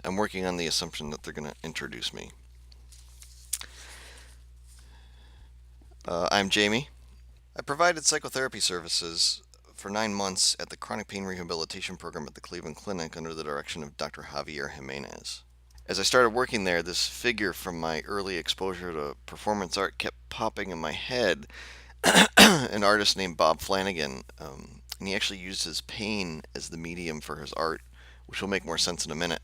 I'm working on the assumption that they're going to introduce me. I'm Jamie. I provided psychotherapy services for 9 months at the Chronic Pain Rehabilitation Program at the Cleveland Clinic under the direction of Dr. Javier Jimenez. As I started working there, this figure from my early exposure to performance art kept popping in my head. An artist named Bob Flanagan, and he actually used his pain as the medium for his art, which will make more sense in a minute.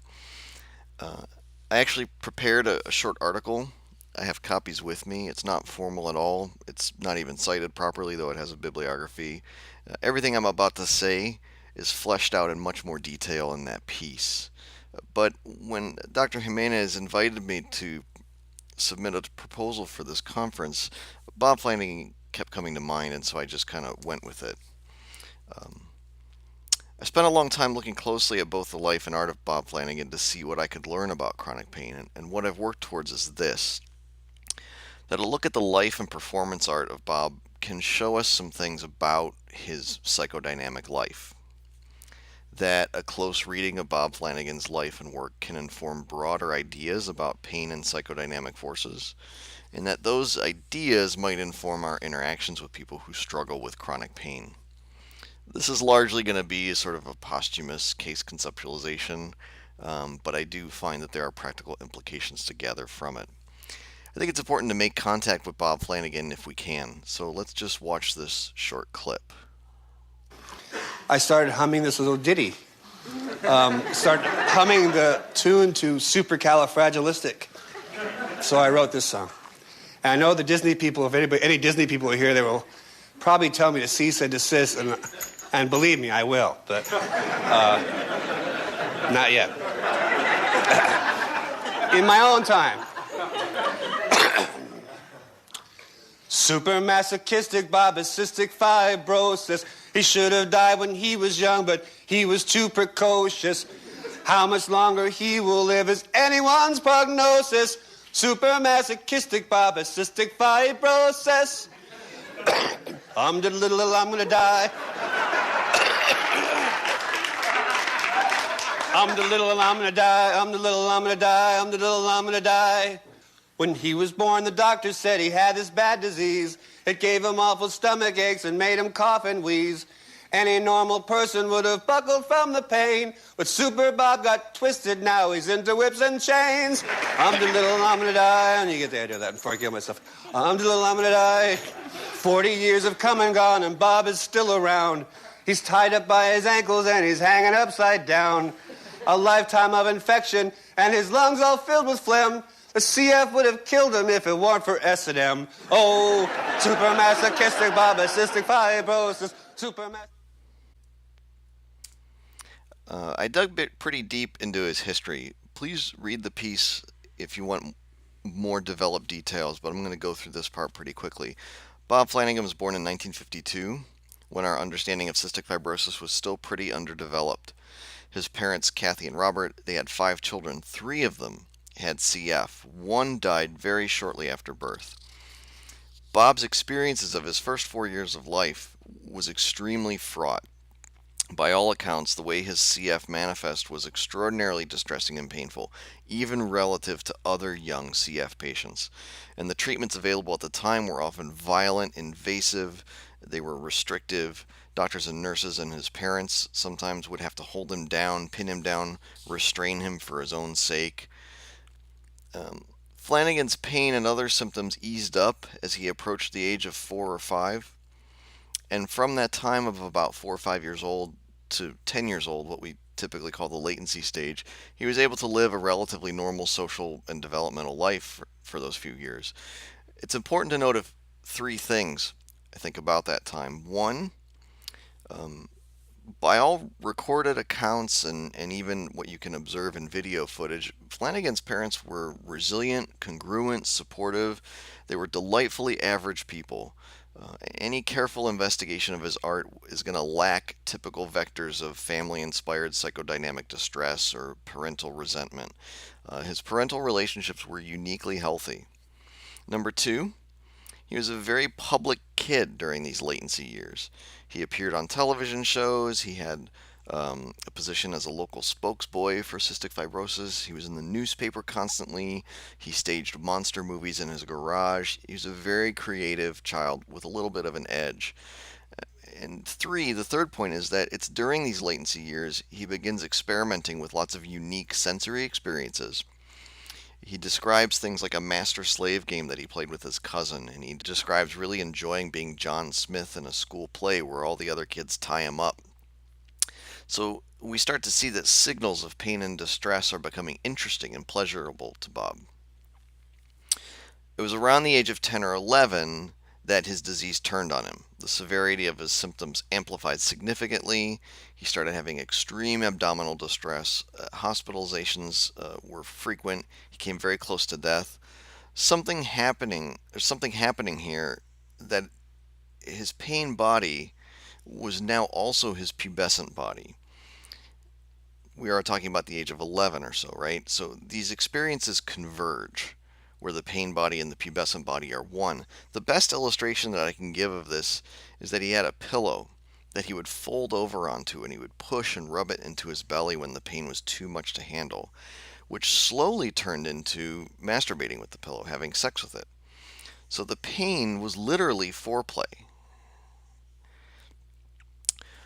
Uh, I actually prepared a short article. I have copies with me. It's not formal at all. It's not even cited properly, though it has a bibliography. Everything I'm about to say is fleshed out in much more detail in that piece. But when Dr. Jimenez invited me to submit a proposal for this conference, Bob Flanagan kept coming to mind, and so I just kind of went with it. Um, I spent a long time looking closely at both the life and art of Bob Flanagan to see what I could learn about chronic pain, and what I've worked towards is this: that a look at the life and performance art of Bob can show us some things about his psychodynamic life. That a close reading of Bob Flanagan's life and work can inform broader ideas about pain and psychodynamic forces, and that those ideas might inform our interactions with people who struggle with chronic pain. This is largely going to be a sort of a posthumous case conceptualization, but I do find that there are practical implications to gather from it. I think it's important to make contact with Bob Flanagan if we can, so let's just watch this short clip. I started humming this little ditty. Started humming the tune to Supercalifragilistic. So I wrote this song. And I know the Disney people, if any Disney people are here, they will probably tell me to cease and desist, and believe me, I will, but not yet. In my own time. Supermasochistic Bob has cystic fibrosis. He should have died when he was young, but he was too precocious. How much longer he will live is anyone's prognosis. Supermasochistic Bob has cystic fibrosis. I'm gonna die. I'm gonna die. When he was born, the doctor said he had this bad disease. It gave him awful stomach aches and made him cough and wheeze. Any normal person would have buckled from the pain, but Super Bob got twisted, now he's into whips and chains. I'm gonna die. And you get the idea of that before I kill myself. I'm gonna die. 40 years have come and gone, and Bob is still around. He's tied up by his ankles and he's hanging upside down. A lifetime of infection, and his lungs all filled with phlegm. The CF would have killed him if it weren't for S&M. Oh, supermasochistic Bob has cystic fibrosis. I dug pretty deep into his history. Please read the piece if you want more developed details, but I'm going to go through this part pretty quickly. Bob Flanagan was born in 1952, when our understanding of cystic fibrosis was still pretty underdeveloped. His parents, Kathy and Robert, they had 5 children. 3 of them had CF. 1 died very shortly after birth. Bob's experiences of his first 4 years of life was extremely fraught. By all accounts, the way his CF manifest was extraordinarily distressing and painful, even relative to other young CF patients. And the treatments available at the time were often violent, invasive, they were restrictive. Doctors and nurses and his parents sometimes would have to hold him down, pin him down, restrain him for his own sake. Flanagan's pain and other symptoms eased up as he approached the age of 4 or 5. And from that time of about 4 or 5 years old to 10 years old, what we typically call the latency stage, he was able to live a relatively normal social and developmental life for those few years. It's important to note 3 things, I think, about that time. One, by all recorded accounts and even what you can observe in video footage, Flanagan's parents were resilient, congruent, supportive. They were delightfully average people. Any careful investigation of his art is going to lack typical vectors of family-inspired psychodynamic distress or parental resentment. His parental relationships were uniquely healthy. Number 2, he was a very public kid during these latency years. He appeared on television shows, he had a position as a local spokesboy for cystic fibrosis. He was in the newspaper constantly. He staged monster movies in his garage. He was a very creative child with a little bit of an edge. And three, the third point is that it's during these latency years he begins experimenting with lots of unique sensory experiences. He describes things like a master slave game that he played with his cousin, and he describes really enjoying being John Smith in a school play where all the other kids tie him up. So we start to see that signals of pain and distress are becoming interesting and pleasurable to Bob. It was around the age of 10 or 11 that his disease turned on him. The severity of his symptoms amplified significantly. He started having extreme abdominal distress. Hospitalizations were frequent. He came very close to death. There's something happening here that his pain body was now also his pubescent body. We are talking about the age of 11 or so, right? So these experiences converge where the pain body and the pubescent body are one. The best illustration that I can give of this is that he had a pillow that he would fold over onto and he would push and rub it into his belly when the pain was too much to handle, which slowly turned into masturbating with the pillow, having sex with it. So the pain was literally foreplay.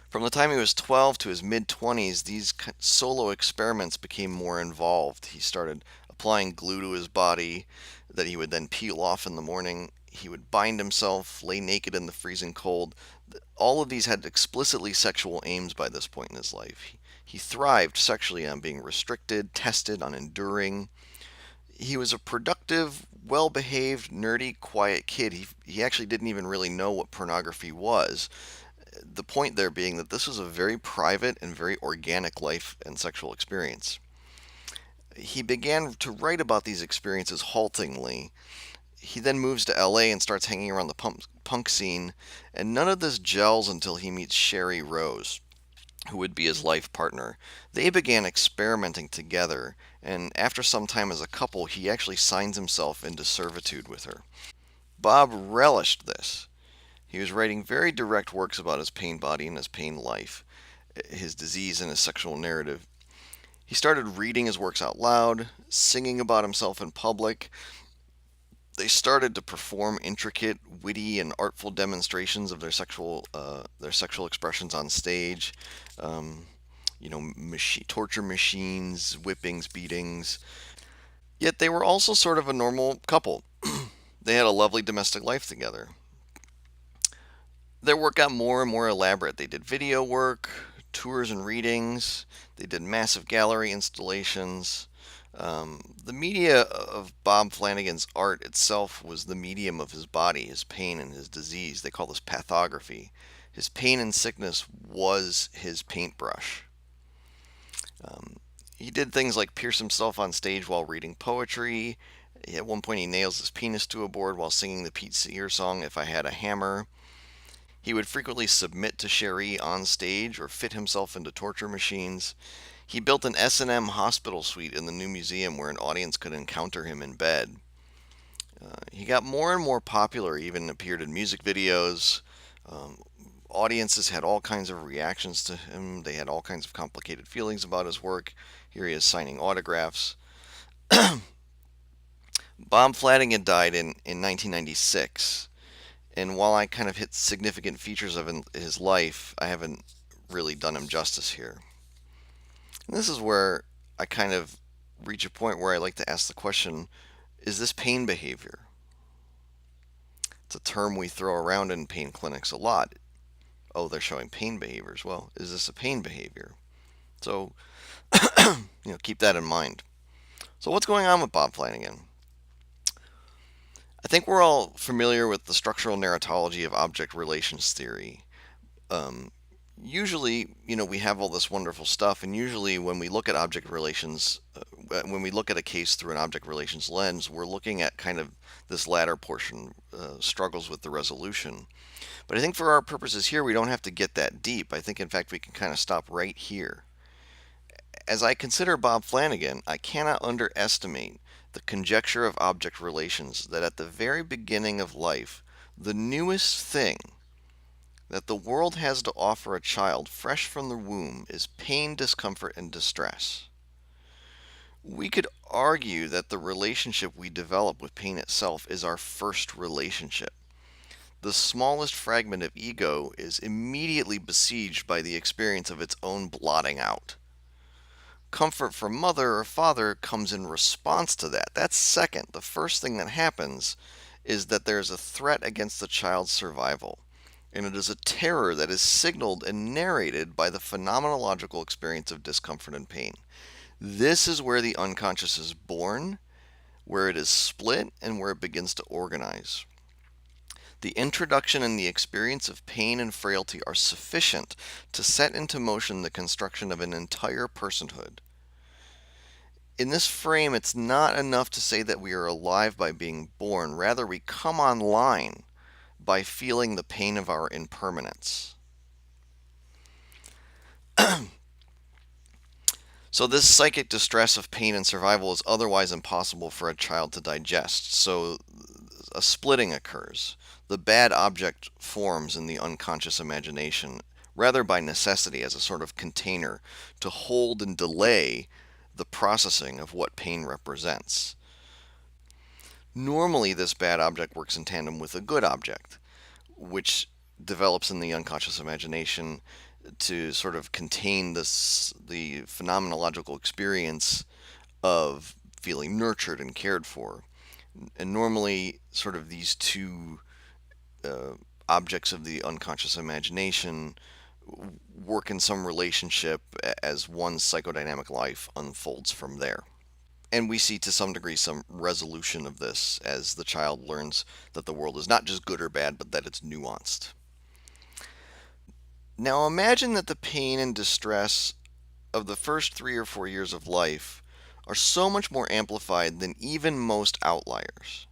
From the time he was 12 to his mid 20s, these solo experiments became more involved. He started applying glue to his body that he would then peel off in the morning. He would bind himself, lay naked in the freezing cold. All of these had explicitly sexual aims by this point in his life. He thrived sexually on being restricted, tested, on enduring. He was a productive, well behaved, nerdy, quiet kid. He actually didn't even really know what pornography was. The point there being that this was a very private and very organic life and sexual experience. He began to write about these experiences haltingly. He then moves to LA and starts hanging around the punk scene, and none of this gels until he meets Sherry Rose, who would be his life partner. They began experimenting together, and after some time as a couple, he actually signs himself into servitude with her. Bob relished this. He was writing very direct works about his pain body and his pain life, his disease and his sexual narrative. He started reading his works out loud, singing about himself in public. They started to perform intricate, witty, and artful demonstrations of their sexual expressions on stage. Um, torture machines, whippings, beatings. Yet they were also sort of a normal couple. They had a lovely domestic life together. Their work got more and more elaborate. They did video work, tours and readings, they did massive gallery installations. The media of Bob Flanagan's art itself was the medium of his body, his pain, and his disease. They call this pathography. His pain and sickness was his paintbrush. Um, he did things like pierce himself on stage while reading poetry. At one point, he nails his penis to a board while singing the Pete Seeger song, If I Had a Hammer. He would frequently submit to Cherie on stage or fit himself into torture machines. He built an S&M hospital suite in the new museum where an audience could encounter him in bed. He got more and more popular, even appeared in music videos. Um, Audiences had all kinds of reactions to him. They had all kinds of complicated feelings about his work. Here he is signing autographs. Bob Flanagan died in 1996. And while I kind of hit significant features of his life, I haven't really done him justice here. And this is where I kind of reach a point where I like to ask the question, is this pain behavior? It's a term we throw around in pain clinics a lot. Oh, they're showing pain behaviors. Well, is this a pain behavior? So, keep that in mind. So what's going on with Bob Flanagan? I think we're all familiar with the structural narratology of object relations theory. Um, Usually, we have all this wonderful stuff, and usually when we look at object relations, when we look at a case through an object relations lens, we're looking at kind of this latter portion, struggles with the resolution. But I think for our purposes here, we don't have to get that deep. I think, in fact, we can kind of stop right here. As I consider Bob Flanagan, I cannot underestimate the conjecture of object relations that at the very beginning of life, the newest thing that the world has to offer a child fresh from the womb is pain, discomfort, and distress. We could argue that the relationship we develop with pain itself is our first relationship. The smallest fragment of ego is immediately besieged by the experience of its own blotting out. Comfort from mother or father comes in response to that. That's second. The first thing that happens is that there's a threat against the child's survival. And it is a terror that is signaled and narrated by the phenomenological experience of discomfort and pain. This is where the unconscious is born, where it is split, and where it begins to organize. The introduction and the experience of pain and frailty are sufficient to set into motion the construction of an entire personhood. In this frame, it's not enough to say that we are alive by being born. Rather, we come online by feeling the pain of our impermanence. So, this psychic distress of pain and survival is otherwise impossible for a child to digest. So, a splitting occurs. The bad object forms in the unconscious imagination, rather by necessity, as a sort of container to hold and delay the processing of what pain represents. Normally, this bad object works in tandem with a good object, which develops in the unconscious imagination to sort of contain the phenomenological experience of feeling nurtured and cared for. And normally, sort of these two objects of the unconscious imagination work in some relationship as one's psychodynamic life unfolds from there. And we see to some degree some resolution of this as the child learns that the world is not just good or bad, but that it's nuanced. Now imagine that the pain and distress of the first 3 or 4 years of life are so much more amplified than even most outliers,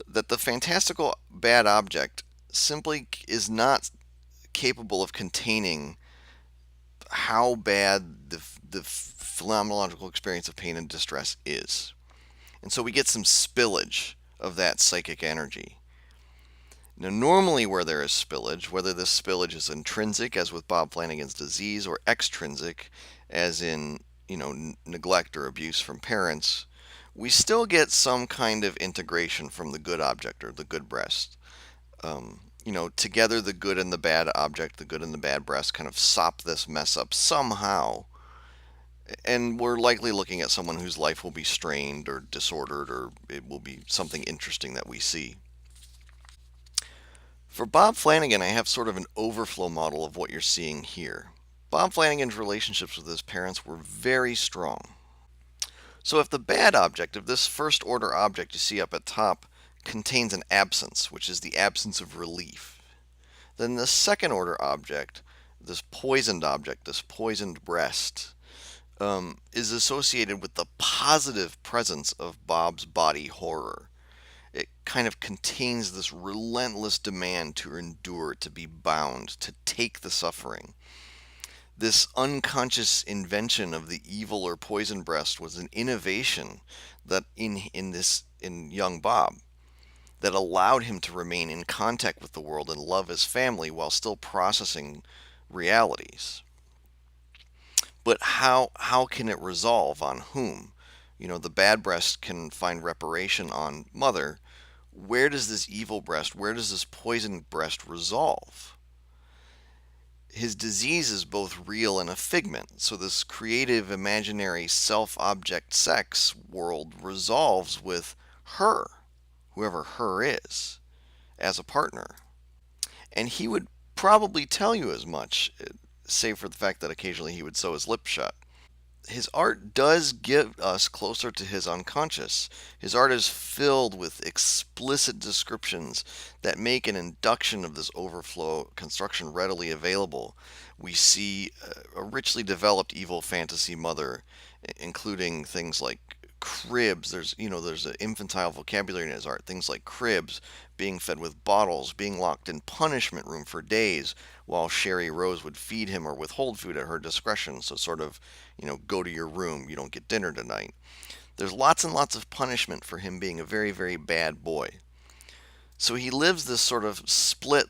that the fantastical bad object simply is not capable of containing how bad the phenomenological experience of pain and distress is. And so we get some spillage of that psychic energy. Now, normally where there is spillage, whether this spillage is intrinsic, as with Bob Flanagan's disease, or extrinsic, as in, neglect or abuse from parents, we still get some kind of integration from the good object or the good breast. Together the good and the bad object, the good and the bad breast kind of sop this mess up somehow. And we're likely looking at someone whose life will be strained or disordered, or it will be something interesting that we see. For Bob Flanagan, I have sort of an overflow model of what you're seeing here. Bob Flanagan's relationships with his parents were very strong. So if the bad object of this first order object you see up at top contains an absence, which is the absence of relief, then the second order object, this poisoned object, this poisoned breast, is associated with the positive presence of Bob's body horror. It kind of contains this relentless demand to endure, to be bound, to take the suffering. This unconscious invention of the evil or poison breast was an innovation that in young Bob that allowed him to remain in contact with the world and love his family while still processing realities. But how can it resolve on whom? The bad breast can find reparation on mother. Where does this evil breast, where does this poisoned breast resolve? His disease is both real and a figment. So this creative, imaginary, self-object sex world resolves with her, whoever her is, as a partner. And he would probably tell you as much, save for the fact that occasionally he would sew his lips shut. His art does get us closer to his unconscious. His art is filled with explicit descriptions that make an induction of this overflow construction readily available. We see a richly developed evil fantasy mother, including things like cribs. There's an infantile vocabulary in his art. Things like cribs, being fed with bottles, being locked in punishment room for days, while Sherry Rose would feed him or withhold food at her discretion. So sort of, go to your room. You don't get dinner tonight. There's lots and lots of punishment for him being a very, very bad boy. So he lives this sort of split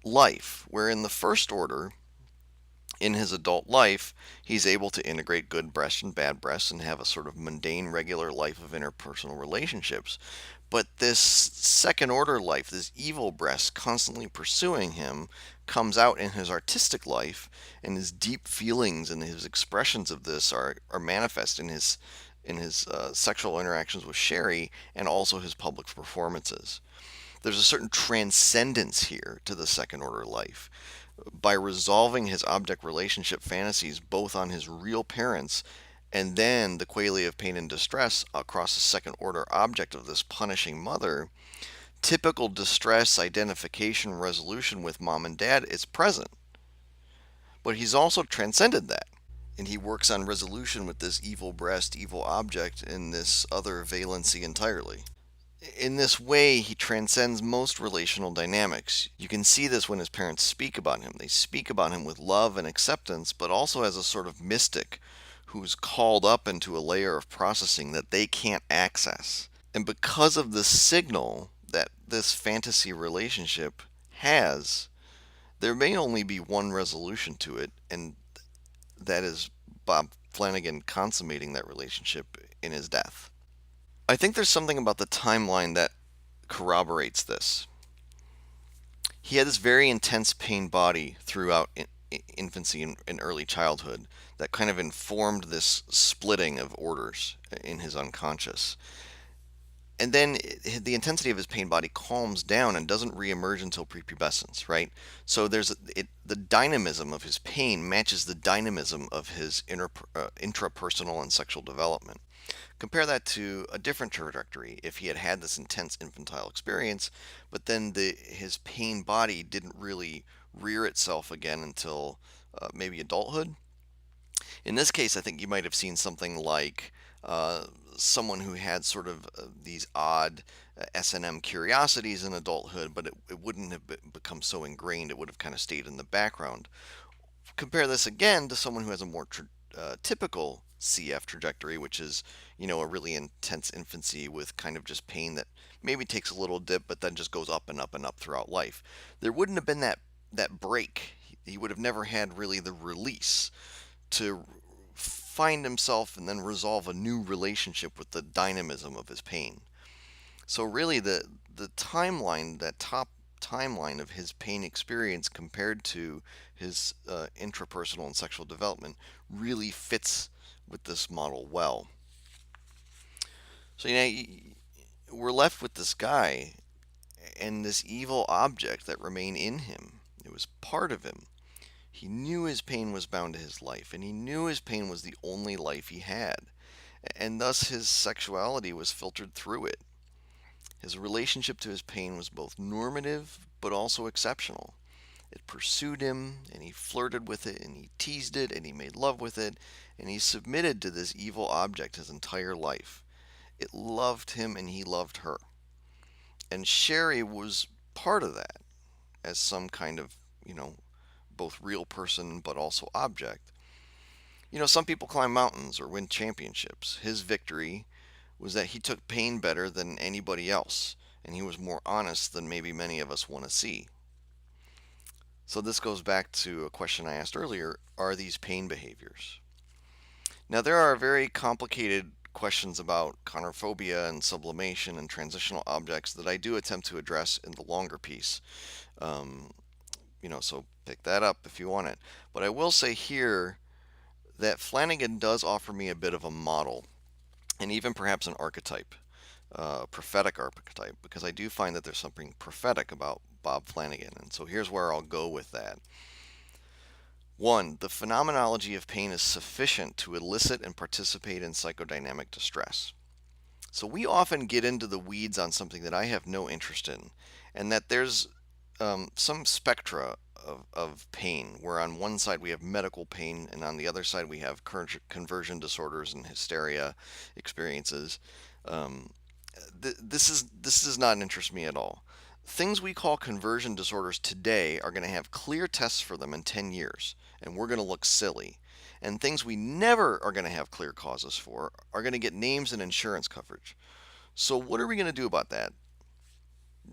life, where in the first order, in his adult life, he's able to integrate good breasts and bad breasts and have a sort of mundane, regular life of interpersonal relationships. But this second order life, this evil breast constantly pursuing him, comes out in his artistic life, and his deep feelings and his expressions of this are manifest in his sexual interactions with Sherry and also his public performances. There's a certain transcendence here to the second order life. By resolving his object relationship fantasies both on his real parents and then the quality of pain and distress across the second order object of this punishing mother, typical distress identification resolution with mom and dad is present. But he's also transcended that. And he works on resolution with this evil breast, evil object in this other valency entirely. In this way, he transcends most relational dynamics. You can see this when his parents speak about him. They speak about him with love and acceptance, but also as a sort of mystic who's called up into a layer of processing that they can't access. And because of the signal that this fantasy relationship has, there may only be one resolution to it, and that is Bob Flanagan consummating that relationship in his death. I think there's something about the timeline that corroborates this. He had this very intense pain body throughout infancy and early childhood that kind of informed this splitting of orders in his unconscious. And then the intensity of his pain body calms down and doesn't reemerge until prepubescence, right? So the dynamism of his pain matches the dynamism of his intrapersonal and sexual development. Compare that to a different trajectory if he had had this intense infantile experience, but then his pain body didn't really rear itself again until maybe adulthood. In this case, I think you might have seen something like someone who had sort of these odd S&M curiosities in adulthood, but it wouldn't have become so ingrained, it would have kind of stayed in the background. Compare this again to someone who has a more typical CF trajectory, which is, a really intense infancy with kind of just pain that maybe takes a little dip, but then just goes up and up and up throughout life. There wouldn't have been that break. He would have never had really the release to find himself and then resolve a new relationship with the dynamism of his pain. So really the timeline, that top timeline of his pain experience compared to his intrapersonal and sexual development really fits with this model well. So we're left with this guy and this evil object that remained in him. It was part of him. He knew his pain was bound to his life, and he knew his pain was the only life he had, and thus his sexuality was filtered through it. His relationship to his pain was both normative but also exceptional. It pursued him, and he flirted with it, and he teased it, and he made love with it, and he submitted to this evil object his entire life. It loved him, and he loved her. And Sherry was part of that as some kind of, both real person but also object. Some people climb mountains or win championships. His victory was that he took pain better than anybody else, and he was more honest than maybe many of us want to see. So this goes back to a question I asked earlier, are these pain behaviors? Now there are very complicated questions about chondrophobia and sublimation and transitional objects that I do attempt to address in the longer piece. So pick that up if you want it. But I will say here that Flanagan does offer me a bit of a model and even perhaps an archetype, prophetic archetype, because I do find that there's something prophetic about Bob Flanagan. And so here's where I'll go with that. One, the phenomenology of pain is sufficient to elicit and participate in psychodynamic distress. So we often get into the weeds on something that I have no interest in, and that there's some spectra of pain, where on one side we have medical pain, and on the other side we have conversion disorders and hysteria experiences. This does not interest me at all. Things we call conversion disorders today are going to have clear tests for them in 10 years, and we're going to look silly. And things we never are going to have clear causes for are going to get names and insurance coverage. So what are we going to do about that?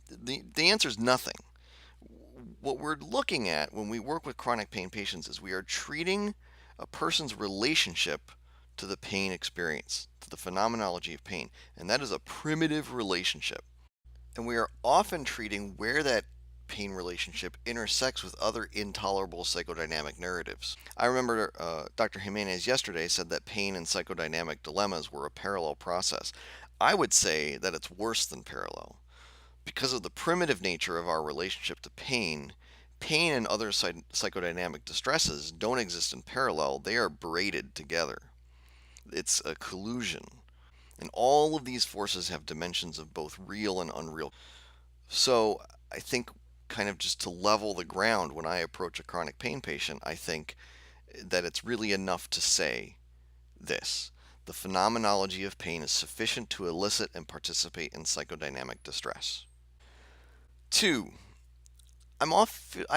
The answer is nothing. what we're looking at when we work with chronic pain patients is we are treating a person's relationship to the pain experience, to the phenomenology of pain, and that is a primitive relationship. And we are often treating where that pain relationship intersects with other intolerable psychodynamic narratives. I remember Dr. Jimenez yesterday said that pain and psychodynamic dilemmas were a parallel process. I would say that it's worse than parallel. Because of the primitive nature of our relationship to pain, pain and other psychodynamic distresses don't exist in parallel, they are braided together. It's a collusion. And all of these forces have dimensions of both real and unreal. So I think, kind of just to level the ground, when I approach a chronic pain patient, I think that it's really enough to say this: the phenomenology of pain is sufficient to elicit and participate in psychodynamic distress. Two, I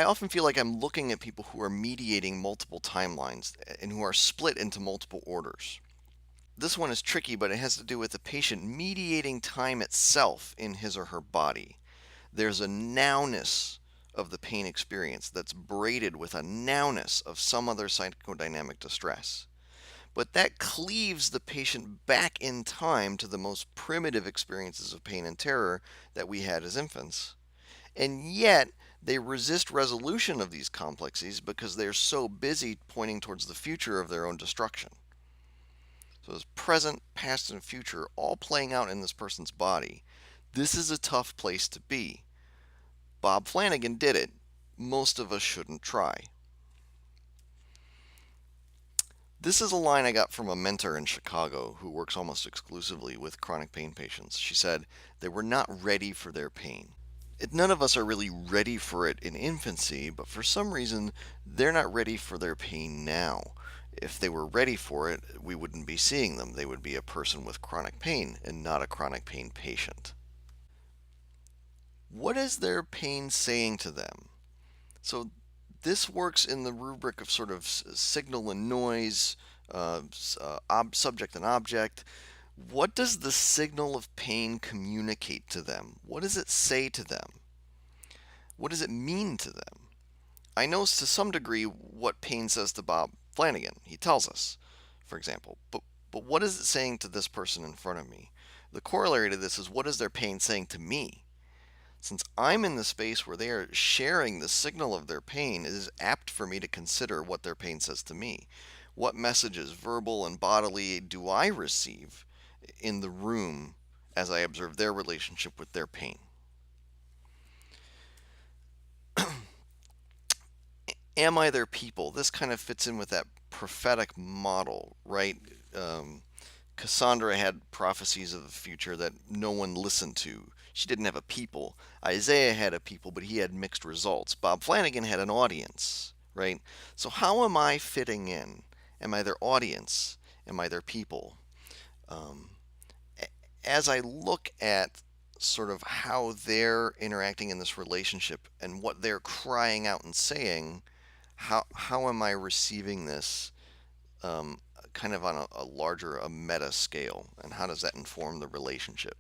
often feel like I'm looking at people who are mediating multiple timelines and who are split into multiple orders. This one is tricky, but it has to do with the patient mediating time itself in his or her body. There's a nowness of the pain experience that's braided with a nowness of some other psychodynamic distress. But that cleaves the patient back in time to the most primitive experiences of pain and terror that we had as infants. And yet, they resist resolution of these complexes because they're so busy pointing towards the future of their own destruction. So there's present, past, and future all playing out in this person's body. This is a tough place to be. Bob Flanagan did it. Most of us shouldn't try. This is a line I got from a mentor in Chicago who works almost exclusively with chronic pain patients. She said they were not ready for their pain. None of us are really ready for it in infancy, but for some reason, they're not ready for their pain now. If they were ready for it, we wouldn't be seeing them. They would be a person with chronic pain and not a chronic pain patient. What is their pain saying to them? So this works in the rubric of sort of signal and noise, subject and object. What does the signal of pain communicate to them? What does it say to them? What does it mean to them? I know to some degree what pain says to Bob Flanagan. He tells us, for example. But what is it saying to this person in front of me? The corollary to this is, what is their pain saying to me? Since I'm in the space where they are sharing the signal of their pain, it is apt for me to consider what their pain says to me. What messages, verbal and bodily, do I receive in the room as I observe their relationship with their pain? Am I their people? This kind of fits in with that prophetic model, right? Cassandra had prophecies of the future that no one listened to. She didn't have a people. Isaiah had a people, but he had mixed results. Bob Flanagan had an audience, right? So how am I fitting in? Am I their audience? Am I their people? Um, as I look at sort of how they're interacting in this relationship and what they're crying out and saying, how am I receiving this, um, kind of on a larger, a meta scale, and how does that inform the relationship?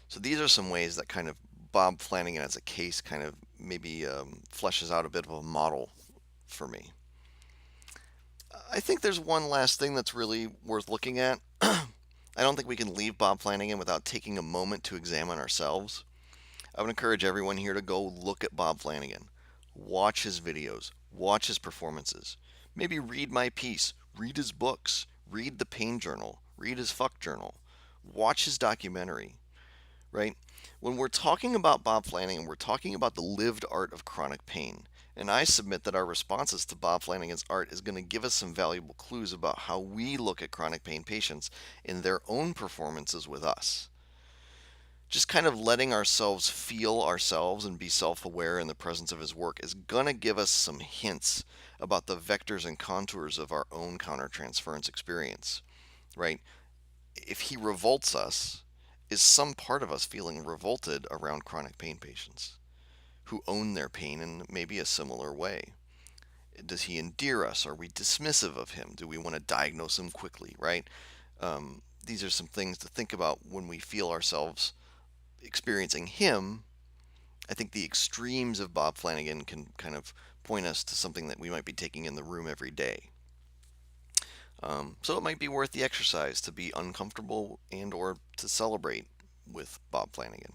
So these are some ways that kind of Bob Flanagan as a case kind of maybe fleshes out a bit of a model for me. I think there's one last thing that's really worth looking at. I don't think we can leave Bob Flanagan without taking a moment to examine ourselves. I would encourage everyone here to go look at Bob Flanagan. Watch his videos, watch his performances. Maybe read my piece, read his books, read the Pain Journal, read his Fuck Journal, watch his documentary, right? When we're talking about Bob Flanagan, we're talking about the lived art of chronic pain. And I submit that our responses to Bob Flanagan's art is going to give us some valuable clues about how we look at chronic pain patients in their own performances with us. Just kind of letting ourselves feel ourselves and be self-aware in the presence of his work is going to give us some hints about the vectors and contours of our own countertransference experience, right? If he revolts us, is some part of us feeling revolted around chronic pain patients who own their pain in maybe a similar way? Does he endear us? Are we dismissive of him? Do we want to diagnose him quickly, right? These are some things to think about when we feel ourselves experiencing him I think the extremes of Bob Flanagan can kind of point us to something that we might be taking in the room every day. So it might be worth the exercise to be uncomfortable and or to celebrate with Bob Flanagan.